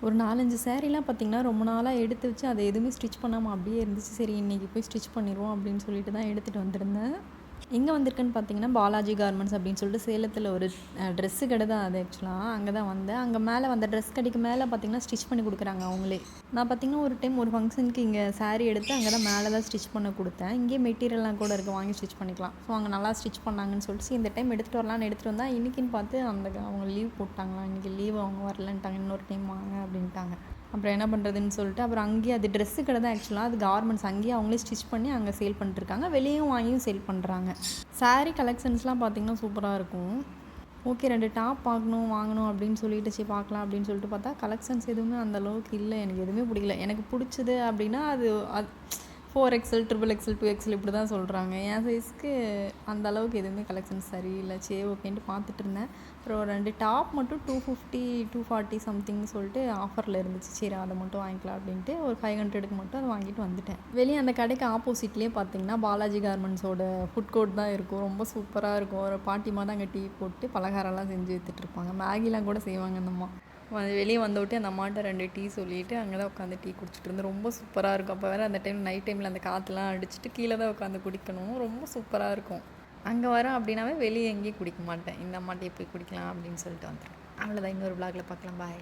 ஒரு 4, 5 சாரீலாம் பார்த்திங்கன்னா ரொம்ப நாளாக எடுத்து வச்சு அதை எதுவுமே ஸ்டிச் பண்ணாமல் அப்படியே இருந்துச்சு. சரி இன்றைக்கி போய் ஸ்டிச் பண்ணிடுவோம் அப்படின்னு சொல்லிட்டு தான் எடுத்துகிட்டு வந்திருந்தேன். எங்கே வந்திருக்குன்னு பார்த்தீங்கன்னா பாலாஜி கார்மெண்ட்ஸ் அப்படின்னு சொல்லிட்டு சேலத்தில் ஒரு ட்ரெஸ்ஸு கடை தான் அது. ஆக்சுவலாக அங்கே தான் வந்தேன். அங்கே மேலே வந்த ட்ரெஸ் கடைக்கு மேலே பார்த்தீங்கன்னா ஸ்டிச் பண்ணி கொடுக்குறாங்க அவங்களே. நான் பார்த்தீங்கன்னா ஒரு டைம் ஒரு ஃபங்க்ஷனுக்கு இங்கே சாரீ எடுத்து அங்கே தான் மேலே தான் ஸ்டிச் பண்ண கொடுத்தேன். இங்கேயே மெட்டீரியல்லாம் கூட இருக்குது, வாங்கி ஸ்டிச் பண்ணிக்கலாம். ஸோ அங்கே நல்லா ஸ்டிச் பண்ணாங்கன்னு சொல்லிட்டு இந்த டைம் எடுத்துகிட்டு வரலான்னு எடுத்துகிட்டு வந்தால் இன்றைக்கின்னு பார்த்து அவங்க லீவ் போட்டாங்களாம். இன்றைக்கி லீவ் அவங்க வரலன்ட்டாங்க, இன்னொரு டைம் வாங்க அப்படின்ட்டாங்க. அப்புறம் என்ன பண்ணுறதுன்னு சொல்லிட்டு அப்புறம் அங்கேயே அது ட்ரெஸ்ஸு கடை தான். ஆக்சுவலாக அது கார்மெண்ட்ஸ், அங்கேயே அவங்களே ஸ்டிச் பண்ணி அங்கே சேல் பண்ணிட்டுருக்காங்க. வெளியும் வாங்கியும் சேல் பண்ணுறாங்க. சாரீ கலெக்ஷன்ஸ்லாம் பார்த்திங்கன்னா சூப்பராக இருக்கும். ஓகே 2 டாப் வாங்கணும் அப்படின்னு சொல்லிட்டு சரி பார்க்கலாம் அப்படின்னு சொல்லிட்டு பார்த்தா கலெக்ஷன்ஸ் எதுவுமே அந்தளவுக்கு இல்லை. எனக்கு எதுவுமே பிடிக்கல. எனக்கு பிடிச்சது அப்படின்னா அது 4XL, XXXL, 2XL இப்படி தான் சொல்கிறாங்க. என் சைஸ்க்கு அந்த அளவுக்கு எதுவுமே கலெக்ஷன்ஸ் சரியில்லை. சரி ஓகேன்ட்டு பார்த்துட்டு இருந்தேன். அப்புறம் 2 டாப் மட்டும் 250, 240 சம்திங் சொல்லிட்டு ஆஃபரில் இருந்துச்சு. சரி அதை மட்டும் வாங்கிக்கலாம் அப்படின்ட்டு ஒரு 500க்கு மட்டும் அதை வாங்கிட்டு வந்துட்டேன். வெளியே அந்த கடைக்கு ஆப்போசிட்லேயே பார்த்தீங்கன்னா பாலாஜி கார்மெண்ட்ஸோட ஃபுட் கோர்ட் தான் இருக்கும். ரொம்ப சூப்பராக இருக்கும். ஒரு பாட்டிமா தான் அங்கே டீ போட்டு பலகாரம்லாம் செஞ்சு விற்றுட்ருப்பாங்க. மேகிலாம் கூட செய்வாங்க அந்தம்மா. வெளியே வந்தோடனே அந்த அம்மாட்ட 2 டீ சொல்லிவிட்டு அங்கே தான் உட்காந்து டீ குடிச்சிட்டு இருந்தேன். ரொம்ப சூப்பராக இருக்கும். அப்போ வேறு அந்த டைம் நைட் டைமில் அந்த காற்றுலாம் அடிச்சுட்டு கீழே தான் உட்காந்து குடிக்கணும். ரொம்ப சூப்பராக இருக்கும். அங்கே வரேன் அப்படின்னாவே வெளியே எங்கேயும் குடிக்க மாட்டேன். இந்த அம்மாட்டையே போய் குடிக்கலாம் அப்படின்னு சொல்லிட்டு வந்துடுவேன். அவ்வளோதான். இன்னொரு விளாகில் பார்க்கலாம். பாய்.